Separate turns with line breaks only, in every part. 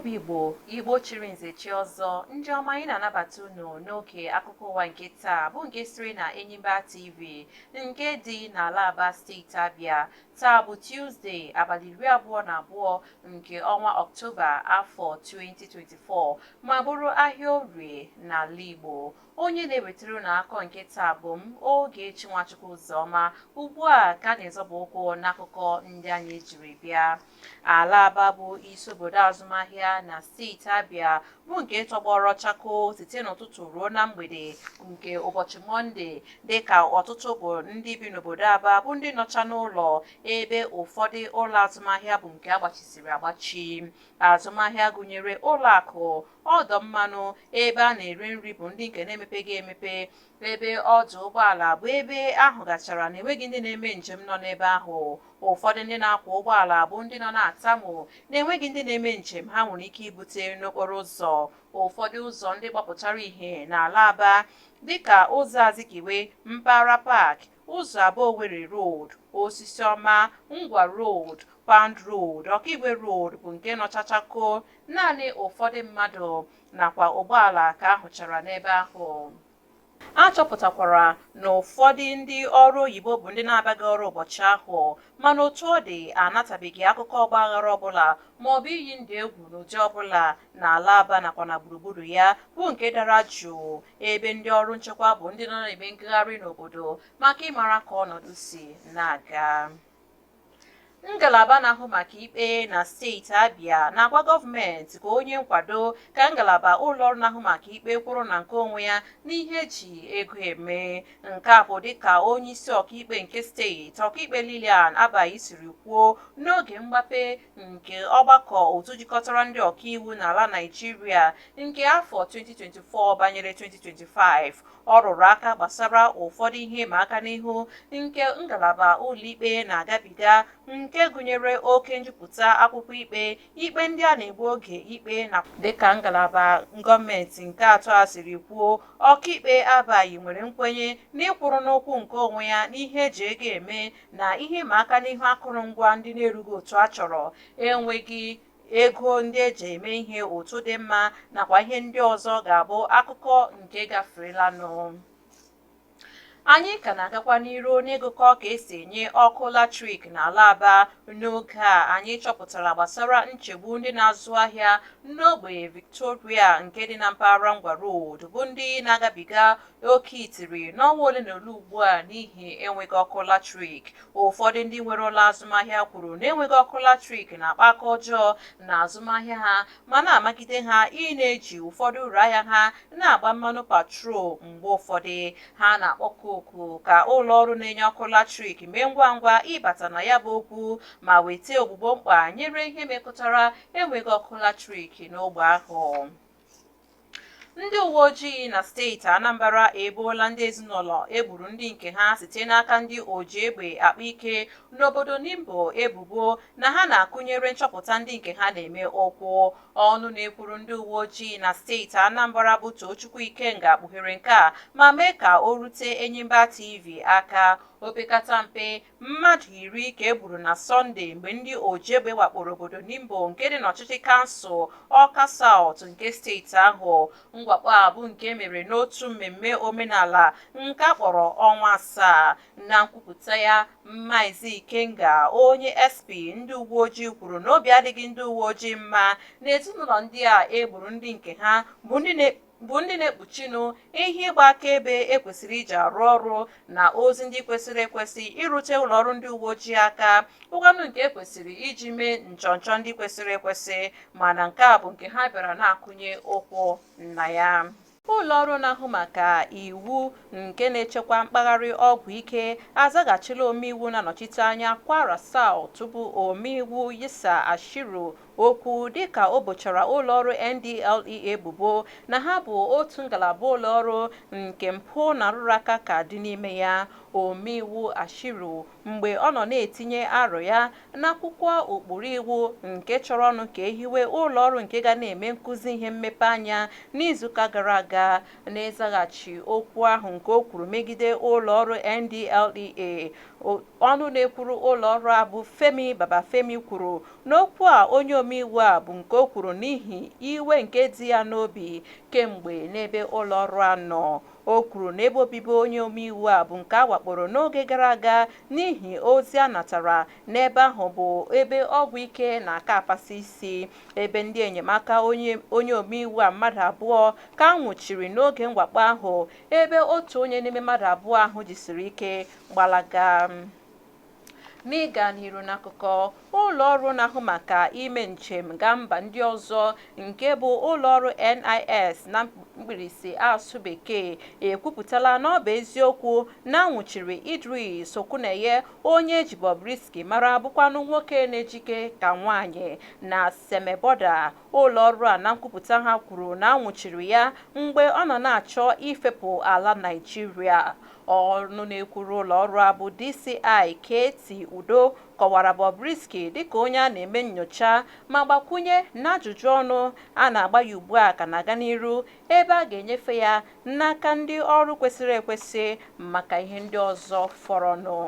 obi Igbo chiri nze chi ọzọ ndị ọma anyị na-anabata unu n'oge akụkọ ụwa nke taa bụ nke siri na Enyimba TV nke dị n'ala Aba steeti Abia. Taa bụ Tuesday abalị 22 nke ọnwa Ọktoba afọ 2024 ma bụrụ ahịa orie n'ala Igbo. Onye na-ewetara unu akọ nke taa bụ m Ogechi Nwachukwu Ụzọma. Ugbu a ka na-ezọba ụkwụ n'akụkọ ndị anyị jiri bịa. Ala Aba bụ isi obodo azụmahịa na steeti Abia bụ nke tọgbọrọ chakoo site n'ụtụtụ ruo na mgbede nke ụbọchị Mọnde, dịka ọtụtụ bụ ndị bi n'obodo Aba bụ ndị nọcha n'ụlọ ebe ụfọdụ ụlọ azụmahịa bụ nke agbachisiri agbachi. Azụmahịa gụnyere ụlọakụ, ọdọ mmanụ, ebe a na-ere nri bụ ndị nke na-emepeghị emepe, ebe ọdụ ụgbọala bụ ebe ahụ gachara na enweghị ndị na-eme njem nọ n'ebe ahụ. Ụfọdụ ndị na-akwọ ụgbọala bụ ndị nọ na-atamu na enweghị ndị na-eme njem ha nwere ike ibute n'okporo ụzọ. Ụfọdụ ụzọ ndị gbapụtara ihe n'ala Aba dịka ụzọ Azikiwe, Mpaghara Park, ụzọ Aba Owerri Road, Osisi Ọma, Ngwa Road, Pound Road, Ọkaigwe Road bụ nke nọchachakoo. Naanị ụfọdụ mmadụ nakwa ụgbọala ka ahụchara n'ebe ahụ. A chọpụtakwara na ụfọdụ ndị ọrụ oyibo bụ ndị na-abaghị ọrụ ụbọchị ahụ, mana otu ọ dị anatabeghị akụkọ ọgbaghara ọbụla maọbụ iyi ndụ egwu n'ụdị ọbụla n'ala Aba nakwa na gburugburu ya bụ nke dara jụụ, ebe ndị ọrụ nchekwa bụ ndị nọ na-eme ngagharị n'obodo maka ịmara ka ọnọdụ si na-aga. Ngalaba na-ahụ maka ikpe na steeti Abia na-agwa gọọmenti ka onye nkwado ka ngalaba ụlọọrụ na-ahụ maka ikpe kwụrụ na nke onwe ya n'ihe eji ego eme. Nke a bụ dịka onyeisi ọkaikpe nke steeti, ọkaikpe Lilian Abayi siri kwuo n'oge mgbape nke ọgbakọ otu jikọtara ndị ọkaiwu n'ala Naịjirịa nke afọ 2024 banyere 2025. Ọ rụrụ aka gbasara ụfọdụ ihe ịma aka n'ihu nke ngalaba ụlọikpe na-agabiga, nke gụnyere oke njupụta akwụkwọ ikpe ndị a na-egbu oge ikpe na dịka ngalaba gọọmenti nke atọ a siri kwuo. Ọkaikpe Abayi nwere nkwenye n'ịkwụrụ n'ụkwụ nke onwe ya n'ihe eji ego eme na ihe ịma aka n'ihu akụrụngwa ndị na-erughị otu a chọrọ, enweghị ego ndị eji eme ihe otu dị mma nakwa ihe ndị ọzọ ga-abụ akụkọ nke gaferelanụ. Anyị ka na-agakwa n'iru n'ịgụkọ ka esi enye ọkụ latrik n'ala Aba. N'oge a anyị chọpụtara gbasara nchegbu ndị na-azụ ahịa n'ogbe Victoria nke dị na mpaghara Ngwa Road bụ ndị na-agabiga oke itiri n'ọnwa ole na ole ugbu a n'ihi enweghị ọkụ latrik. Ụfọdụ ndị nwere ụlọ azụmahịa kwuru na enweghị ọkụ latrik na-akpa aka ọjọọ na azụmahịa ha ma na-amagide ha ị na-eji ụfọdụ uru ahịa ha na-agba mmanụ patrol. Mgbe ụfọdụ ha na-akpọkọ oku ka ụlọ ọrụ na-enye ọkụ latrik mee ngwa ngwa ịbata na ya bụ okwu ma weta ogbugbo mkpa nyere ihe mekọtara enweghị ọkụ latrik n'ogbe ahụ. Ndị uwe ojii na steeti Anambra eboola ndị ezinụlọ egburu ndị nke ha site n'aka ndị oji egbe akpa ike n'obodo Nimbo ebubo na ha na-akụnyere nchọpụta ndị nke ha na-eme ụkwụ. Ọnụ na-ekwuru ndị uwe ojii na steeti Anambra bụ Tochukwu Ikenga kpughere nke a ma mee ka o rute Enyimba TV aka. Opekata mpe mmadụ 10 ka egburu na Sọnde mgbe ndị oji egbe wakporo obodo Nimbo nke dị n'ọchịchị kansụl Ọka Saụt nke steeti ahụ. Mwakpo a bụ nke mere n'otu mmemme omenala nke a kpọrọ ọnwa asaa. Na nkwupụta ya, Maazị Ikenga, onye SP ndị uwe ojii, kwuru na obi adịghị ndị uwe ojii mma na ezinụlọ ndị a egburu ndị nke ha bụ ndị na-ekpuchinụ ihe ịgba akaebe ekwesịrị iji arụ ọrụ na ozi ndị kwesịrị ekwesị irute ụlọọrụ ndị uwe ojii aka, ụgwanụ nke ekwesịrị iji mee nchọnchọ ndị kwesịrị ekwesị, mana nke a bụ nke ha bịara na-akụnye ụkwụ na ya. Ụlọọrụ na-ahụ maka iwu nke na-echekwa mpaghara ọgwụ ike azaghachila omeiwu na-anọchite anya Kwara South bụ omeiwu Yisa Ashiru okwu dịka o bochara ụlọọrụ NDLEA ebubo na ha bụ otu ngalaba ụlọọrụ nke mpụ na nrụrụ aka ka dị n'ime ya. Omeiwu Ashiru, mgbe ọ nọ na-etinye aro ya n'akwụkwọ ụkpụrụ iwu nke chọrọ ọnụ ka ehiwe ụlọọrụ nke ga na-eme nkụzi ihe mmepe anya n'izuụka gara aga, na-ezaghachi okwu ahụ nke o kwuru megide ụlọọrụ NDLEA, ọnụ na-ekwuru ụlọ ọrụ a bụ Femi Babafemi kwuru n'okwu a onye omeiwu a bụ nke o kwuru n'ihi iwe nke dị ya n'obi kemgbe n'ebe ụlọ ọrụ a nọ. O kwuru na ebe obibi onye omeiwu a bụ nke a wakporo n'oge gara aga n'ihi ozi a natara n'ebe ahụ bụ ebe ọgwụ ike na-aka apasi isi, ebe ndị enyemaka onye omeiwu a mmadụ abụọ ka a nwụchiri n'oge mwakpo ahụ, ebe otu onye n'ime mmadụ abụọ ahụ jisiri ike gbalaga. N'ịga n'iru n'akụkọ, ụlọ ọrụ na-ahụ maka ime njem gaa mba ndị ọzọ nke bụ ụlọ ọrụ NIS na mkpirisi asụ bekee ekwupụtala na ọ bụ eziokwu na nwụchiri Idris Okuneye onye eji Bobrisky mara bụkwanụ nwoke na-ejike ka nwaanyị na Semeboda. Ụlọ ọrụ a na nkwupụta ha kwuru na nwụchiri ya mgbe ọ nọ na-achọ ifepụ ala Naịjirịa. Ọnụ na-ekwuru ụlọ ọrụ a bụ DCI Keti Udo kọwara Bobrisky dịka onye a na-eme nnyocha ma gbakwunye na ajụjụ ọnụ a na-agba ya ugbu a ka na-aga n'iru ebe a ga-enyefe ya n'aka ndị ọrụ kwesịrị ekwesị maka ihe ndị ọzọ fọrọnụ.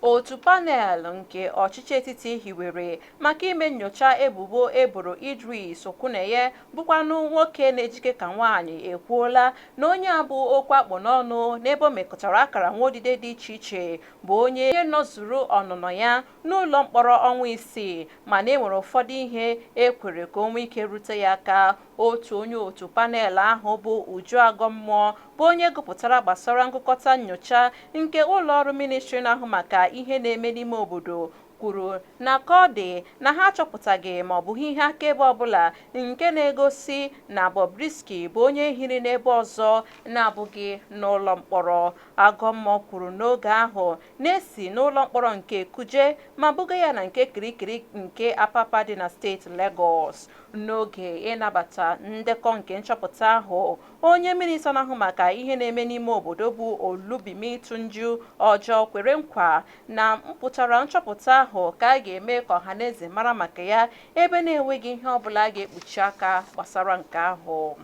Otu panel nke ọchịchị etiti hiwere maka ime nnyocha ebubo eboro Idris Okuneye bụkwanụ nwoke na-ejike ka nwaanyị ekwuola na onye a bụ okwu akpụ n'ọnụ n'ebe o mekọtara akara nwaodide dị iche iche bụ onye ihe nọzuru ọnụnọ ya n'ụlọ mkpọrọ ọnwa 6 mana enwere ụfọdụ ihe ekwere ka o nwee ike rute ya aka. Otu onye otu panel ahụ bụ Uju Agọmmụọ bụ onye gụpụtara gbasara ngụkọta nnyocha nke ụlọ ọrụ ministri na-ahụ maka ihe na-eme n'ime obodo kwuru na ka ọ dị na ha achọpụtaghị ma ọ bụ ihe akaebe ọbụla nke na-egosi na Bobrisky bụ onye hiri n'ebe ọzọ na-abụghị n'ụlọ mkpọrọ. Agọmmụọ kwuru n'oge ahụ na-esi n'ụlọ mkpọrọ nke Kuje ma buga ya na nke Kirikiri nke Apapa dị na steeti Lagos. N'oge ịnabata ndekọ nke nchọpụta ahụ, onye minista na-ahụ maka ihe na-eme n'ime obodo bụ Olubimitunju Ọjọọ kwere nkwa na mpụtara nchọpụta ahụ ka a ga-eme ka ọhaneze mara maka ya ebe na-enweghị ihe ọbụla ga-ekpuchi aka gbasara nke ahụ.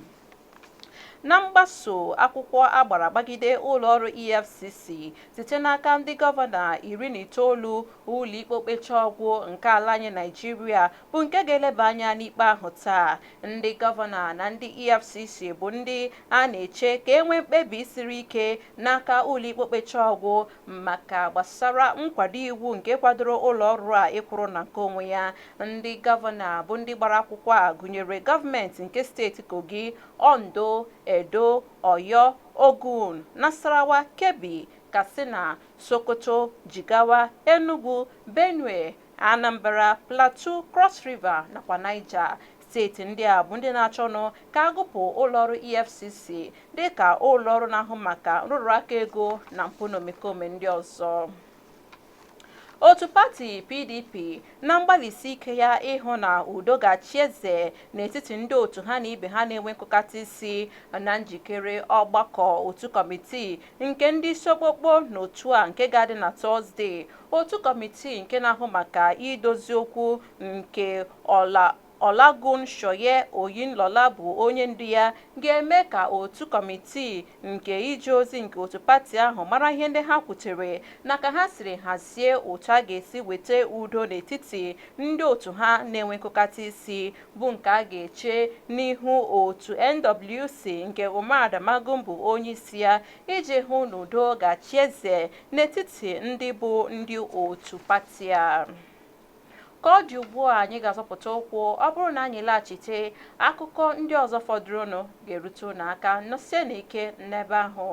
Na mgbaso akwụkwọ agbara gbagide ụlọọrụ EFCC site n'aka ndị gọvanọ 19 ụlọikpe okpechọọgwụ nke ala anyị Naịjirịa bụ nke ga-eleba anya n'ikpe ahụ taa. Ndị gọvanọ na ndị EFCC bụ ndị a na-eche ka enwee mkpebi siri ike n'aka ụlọikpe okpechọọgwụ maka gbasara nkwado iwu nke kwadoro ụlọọrụ a ịkwụrụ na nke onwe ya. Ndị gọvanọ bụ ndị gbara akwụkwọ a gụnyere gọọmenti nke steeti Kogi, Ondo, Edo, Ọyọ, Ogun, Nasarawa, Kebbi, Katsina, Sokoto, Jigawa, Enugu, Benue, Anambra, Plateau, Cross River nakwa Niger. Steeti ndị a bụ ndị na-achọnụ ka agụpụ ụlọọrụ EFCC dịka ụlọọrụ na-ahụ maka nrụrụ aka ego na mpụ na omekome ndị ọzọ. Otu pati PDP na mgbalịsi ike ya ịhụ na udo ga-achị eze n'etiti ndị otu ha na ibe ha na-enwe nkụkata isi na njikere ọgbakọ otu kọmitii nke ndị isi okpokpo n'otu a nke ga-adị na Tọzdee. Otu kọmitii nke na-ahụ maka idozi okwu nke Olagunshoye Oyinlola bụ onye ndu ya ga-eme ka otu kọmitii nke ije ozi nke otu pati ahụ mara ihe ndị ha kwutere na ka ha siri hazie otu a ga-esi weta udo n'etiti ndị otu ha na-enwe nkụkata isi bụ nke a ga-eche n'ihu otu NWC nke Umar Damagum bụ onye isi ya iji hụ na udo ga-achị eze n'etiti ndị bụ ndị otu pati a. Ka ọ dị ugbu a anyị ga-azọpụta ụkwụ ọ bụrụ na anyị laghachite akụkọ ndị ọzọ fọdụrụnụ ga-erute unu aka nọsie n'ike n'ebe ahụ.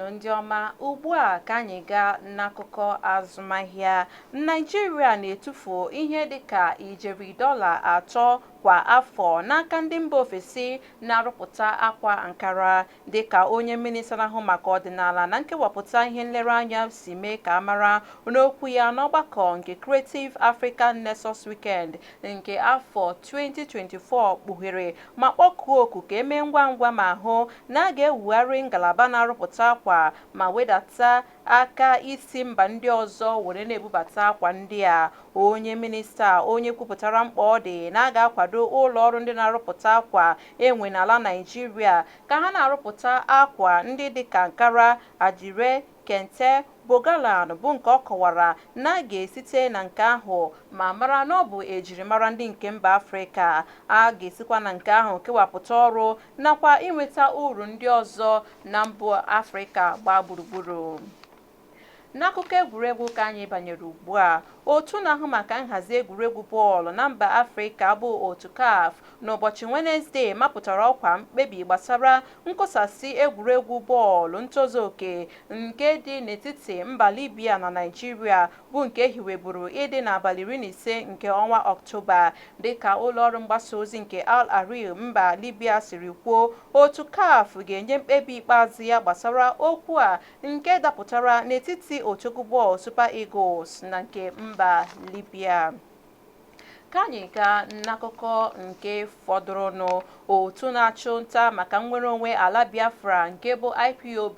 Ndị ọma, ugbu a ka anyị gaa n'akụkọ azụmahịa. Naịjirịa na-etufu ihe dịka ijeri $3 kwa afọ n'aka ndị mba ofesi na-arụpụta akwa Ankara, dịka onye minista na-ahụ maka ọdịnala na nkewapụta ihe nlereanya si mee ka amara n'okwu ya n'ọgbakọ nke Creative African Nexus Weekend nke afọ 2024 kpughere ma kpọkuo oku ka emee ngwa ngwa ma hụ na a ga-ewugharị ngalaba na-arụpụta akwa ma wedata aka isi mba ndị ọzọ were na-ebubata akwa ndị a. Onye minista onye kwupụtara mkpa ọ dị na a ga-akwado ụlọ ọrụ ndị na-arụpụta akwa enwe n'ala Naịjirịa ka ha na-arụpụta akwa ndị dịka Ankara, Adire, Kente, Bogalan, bụ nke ọ kọwara na a ga-esite na nke ahụ ma mara na ọ bụ ejirimara ndị nke mba Afrịka. A ga-esikwa na nke ahụ kewapụta ọrụ nakwa inweta uru ndị ọzọ na mba Afrịka gbaa gburugburu. N'akụkọ egwuregwu ka anyị banyere ugbu a, otu na-ahụ maka nhazi egwuregwu bọọlụ na mba Afrịka bụ otu CAF n'ụbọchị Wenezdee mapụtara ọkwa mkpebi gbasara nkụsasị egwuregwu bọọlụ ntozu oke nke dị n'etiti mba Libya na Naịjirịa, bụ nke hiweburu ịdị n'abalị 15 nke ọnwa Ọktoba. Dịka ụlọọrụ mgbasa ozi nke Al Ahly mba Libya siri kwuo, otu CAF ga-enye mkpebi ikpeazụ ya gbasara okwu a nke dapụtara n'etiti otu bọọlụ Super Eagles na nke mba Libya. Ka anyị gaa n'akụkọ nke fọdụrụnụ. Otu na-achụ nta maka nnwere onwe ala Biafra nke bụ Ipob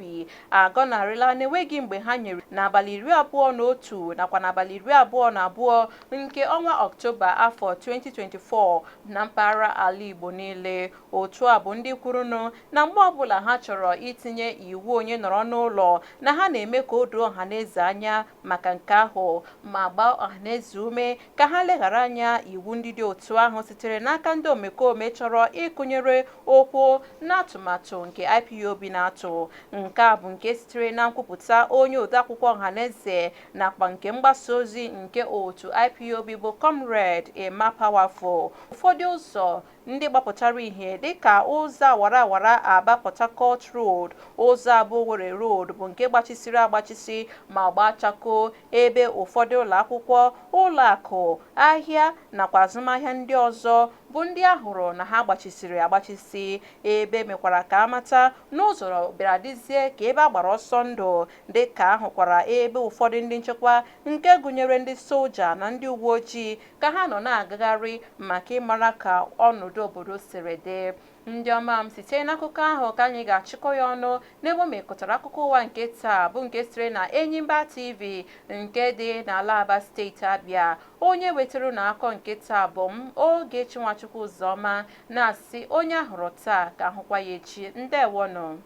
agọnarịla n'enweghị mgbe ha nyere n'abalị 21 nakwa n'abalị 22 nke ọnwa Ọktoba afọ 2024 na mpaghara ala Igbo niile. Otu a bụ ndị kwurunụ na mgbe ọbụla ha chọrọ itinye iwu onye nọrọ n'ụlọ na ha na-eme ka o doo ọhaneze anya maka nke ahụ ma gbaa ọhaneze ume ka ha leghara anya iwu ndị dị otu ahụ sitere n'aka ndị omekome chọrọ ịkụnyere okwu n'atụmatụ nke Ipob na-atụ. Nke a bụ nke sitere na nkwupụta onye odeakwụkwọ ọhaneze nakwa nke mgbasa ozi nke otu Ipob bụ Comrade Emma Powerful. Ụfọdụ ụzọ ndị gbapụtara ihe dịka ụzọ awara Aba Port Harcourt Road, ụzọ abụọ Owerri Road bụ nke gbachisiri agbachisi ma gbaa chakoo, ebe ụfọdụ ụlọ akwụkwọ, ụlọ akụ, ahịa nakwa azụmahịa ndị ọzọ bụ ndị ahụrụ na ha gbachisiri agbachisi. Ebe mekwara ka amata n'ụzọ bịara dịzie ka ebe agbara ọsọ ndụ, dịka ahụkwara ebe ụfọdụ ndị nchekwa nke gụnyere ndị soja na ndị uwe ojii ka ha nọ na-agagharị maka ịmara ka ọnọdụ obodo siri dị. Ndị ọma m, site n'akụkọ ahụ ka anyị ga-achịkọ ya ọnụ n'ebe o mekọtara akụkọ ụwa nke taa, bụ nke sitere na Enyimba TV nke dị n'ala Aba steeti Abịa. Onye wetara n'akọ nke taa bụ m Ogechi Nwachukwu Ụzọma, na-asị onye ahụrụ taa ka ahụkwa ya echi. Ndewonụ.